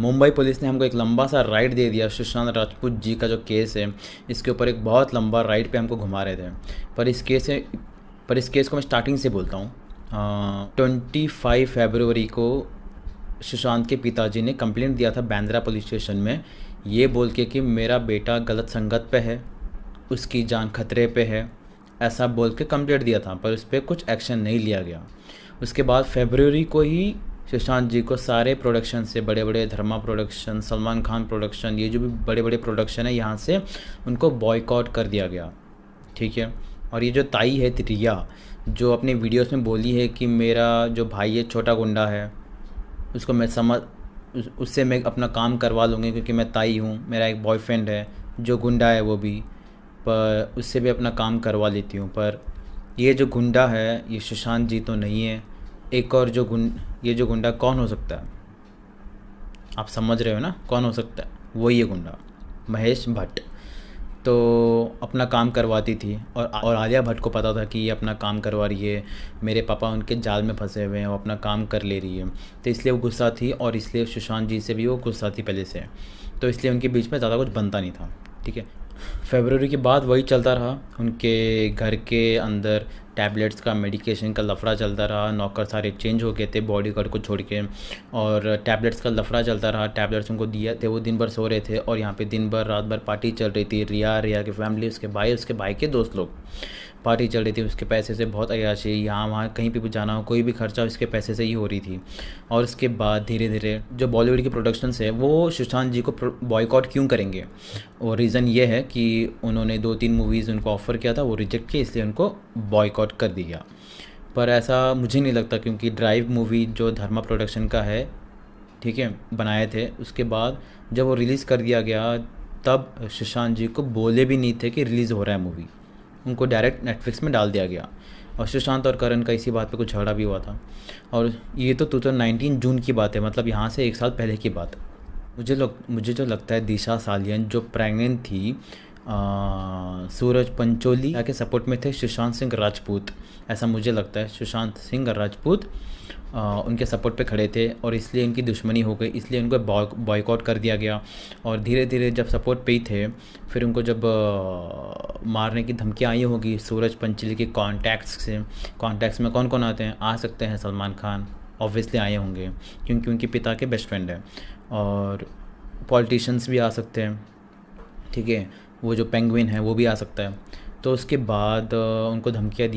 Mumbai police ने हमको एक लंबा सा राइड दे दिया। सुशांत राजपूत जी का जो केस है, इसके ऊपर एक बहुत लंबा राइड पे हमको घुमा रहे थे। पर इस केस से पर इस केस को मैं स्टार्टिंग से बोलता हूँ। 25 फरवरी को सुशांत के पिताजी ने कंप्लेंट दिया था बांद्रा पुलिस स्टेशन में, ये बोल के कि मेरा बेटा गलत संगत पे है, उसकी जान खतरे पे है, ऐसा बोल के कंप्लेंट दिया था। पर उस पर कुछ एक्शन नहीं लिया गया। उसके बाद फरवरी को ही सुशांत जी को सारे प्रोडक्शन से, बड़े बड़े धर्मा प्रोडक्शन, सलमान खान प्रोडक्शन, ये जो भी बड़े बड़े प्रोडक्शन है, यहाँ से उनको बॉयकॉट कर दिया गया। ठीक है। और ये जो ताई है रिया, जो अपने वीडियोस में बोली है कि मेरा जो भाई है छोटा गुंडा है, उसको मैं उससे मैं अपना काम करवा लूँगी क्योंकि मैं ताई हूँ, मेरा एक बॉयफ्रेंड है जो गुंडा है वो भी, पर उससे भी अपना काम करवा लेती हूँ। पर ये जो गुंडा है ये सुशांत जी तो नहीं है। एक और ये जो गुंडा कौन हो सकता है, आप समझ रहे हो ना कौन हो सकता है? वही है गुंडा, महेश भट्ट। तो अपना काम करवाती थी और आलिया भट्ट को पता था कि ये अपना काम करवा रही है, मेरे पापा उनके जाल में फंसे हुए हैं, वो अपना काम कर ले रही है। तो इसलिए वो गुस्सा थी और इसलिए सुशांत जी से भी वो गुस्सा थी पहले से। तो इसलिए उनके बीच में ज़्यादा कुछ बनता नहीं था। ठीक है। फरवरी के बाद वही चलता रहा, उनके घर के अंदर टैबलेट्स का, मेडिकेशन का लफड़ा चलता रहा। नौकर सारे चेंज हो गए थे बॉडीगार्ड को छोड़ के, और टैबलेट्स का लफड़ा चलता रहा। टैबलेट्स उनको दिए थे, वो दिन भर सो रहे थे और यहाँ पे दिन भर रात भर पार्टी चल रही थी। रिया की फैमिली, उसके भाई के दोस्त लोग, पार्टी चल रही थी। उसके पैसे से बहुत अय्याशी, यहाँ वहाँ कहीं पे भी जाना हो, कोई भी खर्चा उसके पैसे से ही हो रही थी। और उसके बाद धीरे धीरे जो बॉलीवुड की प्रोडक्शंस है वो सुशांत जी को बॉयकॉट क्यों करेंगे, और रीज़न ये है कि उन्होंने 2-3 मूवीज़ उनको ऑफ़र किया था, वो रिजेक्ट किए, इसलिए उनको बॉयकॉट कर दिया। पर ऐसा मुझे नहीं लगता, क्योंकि ड्राइव मूवी जो धर्मा प्रोडक्शन का है, ठीक है, बनाए थे, उसके बाद जब वो रिलीज़ कर दिया गया तब सुशांत जी को बोले भी नहीं थे कि रिलीज़ हो रहा है मूवी, उनको डायरेक्ट नेटफ्लिक्स में डाल दिया गया। और सुशांत और करण का इसी बात पे कुछ झगड़ा भी हुआ था। और ये तो 2019 जून की बात है, मतलब यहाँ से 1 साल पहले की बात। मुझे जो लगता है दिशा सालियन जो प्रेग्नेंट थी, सूरज पंचोली के सपोर्ट में थे सुशांत सिंह राजपूत, ऐसा मुझे लगता है। सुशांत सिंह राजपूत उनके सपोर्ट पे खड़े थे और इसलिए इनकी दुश्मनी हो गई, इसलिए उनको बॉयकॉट कर दिया गया। और धीरे धीरे जब सपोर्ट पे ही थे, फिर उनको जब मारने की धमकियाँ आई होगी सूरज पंचोली के कॉन्टैक्ट्स में कौन कौन आते हैं, आ सकते हैं सलमान खान ऑब्वियसली आए होंगे क्योंकि उनके पिता के बेस्ट फ्रेंड हैं, और पॉलिटिशियंस भी आ सकते हैं। ठीक है, वो जो पेंगुइन है वो भी आ सकता है। तो उसके बाद उनको धमकियाँ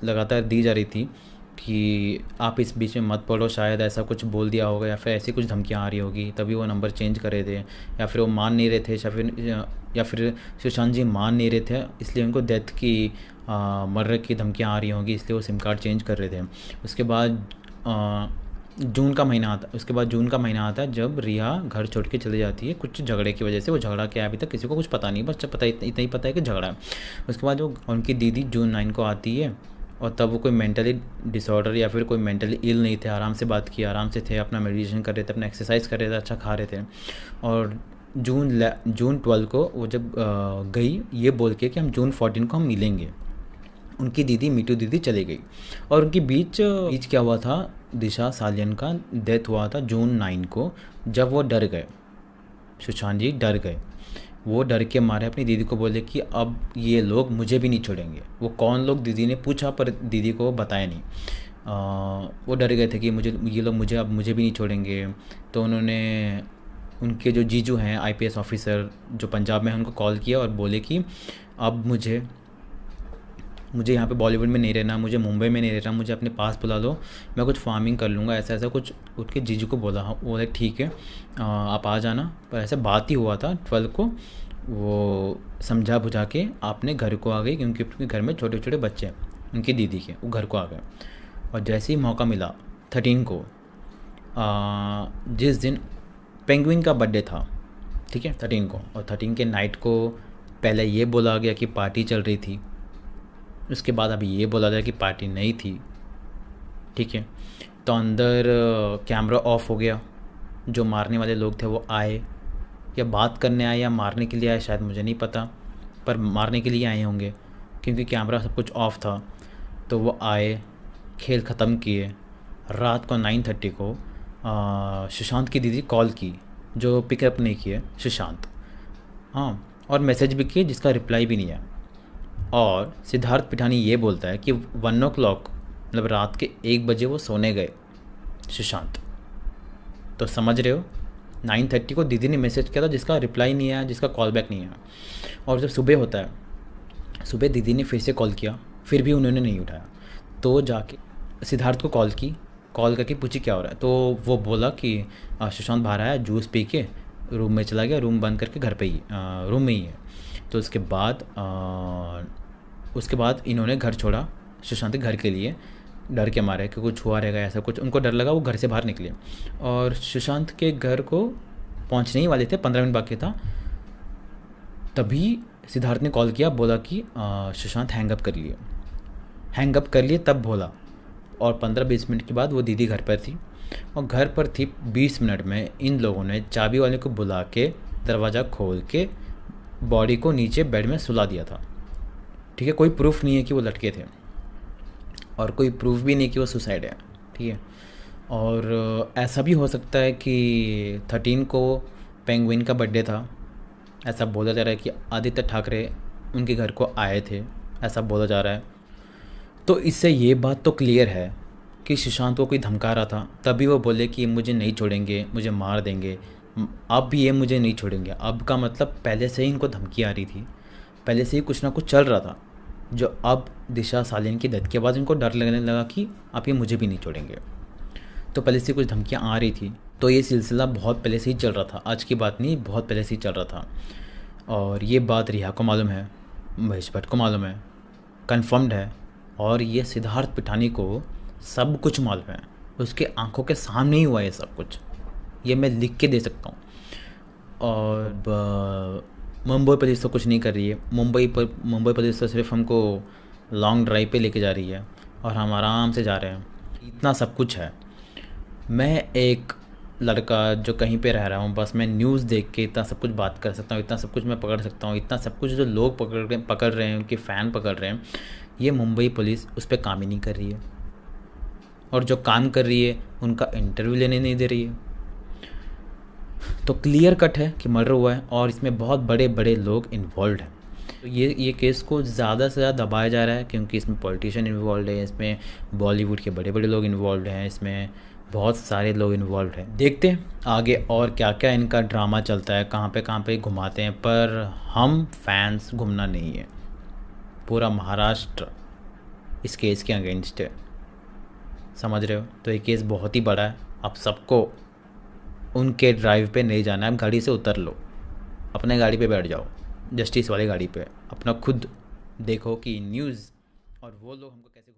लगातार दी जा रही थी कि आप इस बीच में मत पड़ो, शायद ऐसा कुछ बोल दिया होगा या फिर ऐसी कुछ धमकियाँ आ रही होगी, तभी वो नंबर चेंज कर रहे थे, या फिर वो मान नहीं रहे थे, या फिर सुशांत जी मान नहीं रहे थे, इसलिए उनको डेथ की मर्डर की धमकियाँ आ रही होंगी, इसलिए वो सिम कार्ड चेंज कर रहे थे। उसके बाद जून का महीना आता है जब रिया घर छोड़ के चली जाती है कुछ झगड़े की वजह से। वो झगड़ा क्या है अभी तक किसी को कुछ पता नहीं, बस पता इतना ही पता है कि झगड़ा है। उसके बाद जो उनकी दीदी जून 9 को आती है, और तब वो कोई मेंटली डिसऑर्डर या फिर कोई मेंटली इल नहीं थे, आराम से बात किया, आराम से थे, अपना मेडिटेशन कर रहे थे, अपना एक्सरसाइज कर रहे थे, अच्छा खा रहे थे। और जून 12 को वो जब गई ये बोल के कि हम जून 14 को हम मिलेंगे, उनकी दीदी मीटू दीदी चली गई। और उनके बीच क्या हुआ था, दिशा सालियन का डेथ हुआ था जून 9 को, जब वो डर गए, सुशांत जी डर गए। वो डर के मारे अपनी दीदी को बोले कि अब ये लोग मुझे भी नहीं छोड़ेंगे। वो कौन लोग दीदी ने पूछा पर दीदी को बताया नहीं। वो डर गए थे कि ये लोग मुझे भी नहीं छोड़ेंगे। तो उन्होंने उनके जो जीजू हैं आईपीएस ऑफिसर जो पंजाब में हैं, उनको कॉल किया और बोले कि अब मुझे यहाँ पे बॉलीवुड में नहीं रहना, मुझे मुंबई में नहीं रहना, मुझे अपने पास बुला लो, मैं कुछ फार्मिंग कर लूँगा, ऐसा ऐसा कुछ उनके जीजू को बोला। हाँ, वो बोले ठीक है आप आ जाना। पर ऐसे बात ही हुआ था 12 को, वो समझा बुझा के आपने घर को आ गई, क्योंकि उनके घर में छोटे छोटे बच्चे हैं उनकी दीदी के, वो घर को आ गए। और जैसे ही मौका मिला 13 को, जिस दिन पेंगुइन का बर्थडे था, ठीक है 13 को, और 13 के नाइट को पहले ये बोला गया कि पार्टी चल रही थी, उसके बाद अभी ये बोला जाए कि पार्टी नहीं थी। ठीक है, तो अंदर कैमरा ऑफ हो गया, जो मारने वाले लोग थे वो आए, या बात करने आए या मारने के लिए आए शायद मुझे नहीं पता, पर मारने के लिए आए होंगे क्योंकि कैमरा सब कुछ ऑफ था। तो वो आए, खेल ख़त्म किए। रात को 9:30 को सुशांत की दीदी कॉल की, जो पिकअप नहीं की है सुशांत। हाँ, और मैसेज भी किए जिसका रिप्लाई भी नहीं है। और सिद्धार्थ पिठानी ये बोलता है कि 1 o'clock मतलब रात के 1 बजे वो सोने गए सुशांत। तो समझ रहे हो, 9:30 को दीदी ने मैसेज किया था जिसका रिप्लाई नहीं आया, जिसका कॉल बैक नहीं आया। और जब सुबह होता है, सुबह दीदी ने फिर से कॉल किया, फिर भी उन्होंने नहीं उठाया। तो जाके सिद्धार्थ को कॉल करके पूछी क्या हो रहा है। तो वो बोला कि सुशांत बाहर आया, जूस पी के रूम में चला गया, रूम बंद करके घर पे ही रूम में ही है। तो उसके बाद इन्होंने घर छोड़ा सुशांत के घर के लिए, डर के मारे कि कुछ हुआ रहेगा, ऐसा कुछ उनको डर लगा। वो घर से बाहर निकले और सुशांत के घर को पहुंचने ही वाले थे, 15 मिनट बाकी था। तभी सिद्धार्थ ने कॉल किया, बोला कि सुशांत हैंगअप कर लिए तब बोला। और 15-20 मिनट के बाद वो दीदी घर पर थी, और घर पर थी 20 मिनट में इन लोगों ने चाबी वाले को बुला के दरवाज़ा खोल के बॉडी को नीचे बेड में सुला दिया था। ठीक है, कोई प्रूफ नहीं है कि वो लटके थे, और कोई प्रूफ भी नहीं कि वो सुसाइड है। ठीक है, और ऐसा भी हो सकता है कि 13 को पेंगुइन का बर्थडे था, ऐसा बोला जा रहा है कि आदित्य ठाकरे उनके घर को आए थे, ऐसा बोला जा रहा है। तो इससे ये बात तो क्लियर है कि सुशांत को कोई धमका रहा था, तभी वो बोले कि मुझे नहीं छोड़ेंगे, मुझे मार देंगे। अब भी ये मुझे नहीं छोड़ेंगे, अब का मतलब पहले से ही इनको धमकी आ रही थी, पहले से ही कुछ ना कुछ चल रहा था, जो अब दिशा सालिन की डेथ के बाद इनको डर लगने लगा कि आप ये मुझे भी नहीं छोड़ेंगे। तो पहले से कुछ धमकियाँ आ रही थी, तो ये सिलसिला बहुत पहले से ही चल रहा था, आज की बात नहीं, बहुत पहले से ही चल रहा था। और ये बात रिया को मालूम है, महेश भट्ट को मालूम है, कन्फर्म्ड है। और ये सिद्धार्थ पिठानी को सब कुछ मालूम है, उसके आंखों के सामने ही हुआ है सब कुछ, ये मैं लिख के दे सकता हूँ। और मुंबई पुलिस तो कुछ नहीं कर रही है, मुंबई पुलिस तो सिर्फ हमको लॉन्ग ड्राइव पे लेके जा रही है और हम आराम से जा रहे हैं। इतना सब कुछ है। मैं एक लड़का जो कहीं पे रह रहा हूँ, बस मैं न्यूज़ देख के इतना सब कुछ बात कर सकता हूँ, इतना सब कुछ मैं पकड़ सकता हूँ, इतना सब कुछ जो लोग पकड़ रहे हैं, उनके फ़ैन पकड़ रहे हैं, ये मुंबई पुलिस उस पर काम ही नहीं कर रही है। और जो काम कर रही है उनका इंटरव्यू लेने नहीं दे रही है। तो क्लियर कट है कि मर्डर हुआ है और इसमें बहुत बड़े बड़े लोग इन्वॉल्व हैं। तो ये केस को ज़्यादा से ज़्यादा दबाया जा रहा है, क्योंकि इसमें पॉलिटिशियन इन्वॉल्व है, इसमें बॉलीवुड के बड़े बड़े लोग इन्वॉल्व हैं, इसमें बहुत सारे लोग इन्वॉल्व हैं। देखते हैं आगे और क्या क्या इनका ड्रामा चलता है, कहाँ पे घुमाते हैं। पर हम फैंस घूमना नहीं है, पूरा महाराष्ट्र इस केस के अगेंस्ट है, समझ रहे हो। तो ये केस बहुत ही बड़ा है, आप सबको उनके ड्राइव पे नहीं जाना है, गाड़ी से उतर लो, अपने गाड़ी पे बैठ जाओ, जस्टिस वाली गाड़ी पे, अपना खुद देखो कि न्यूज़ और वो लोग हमको कैसे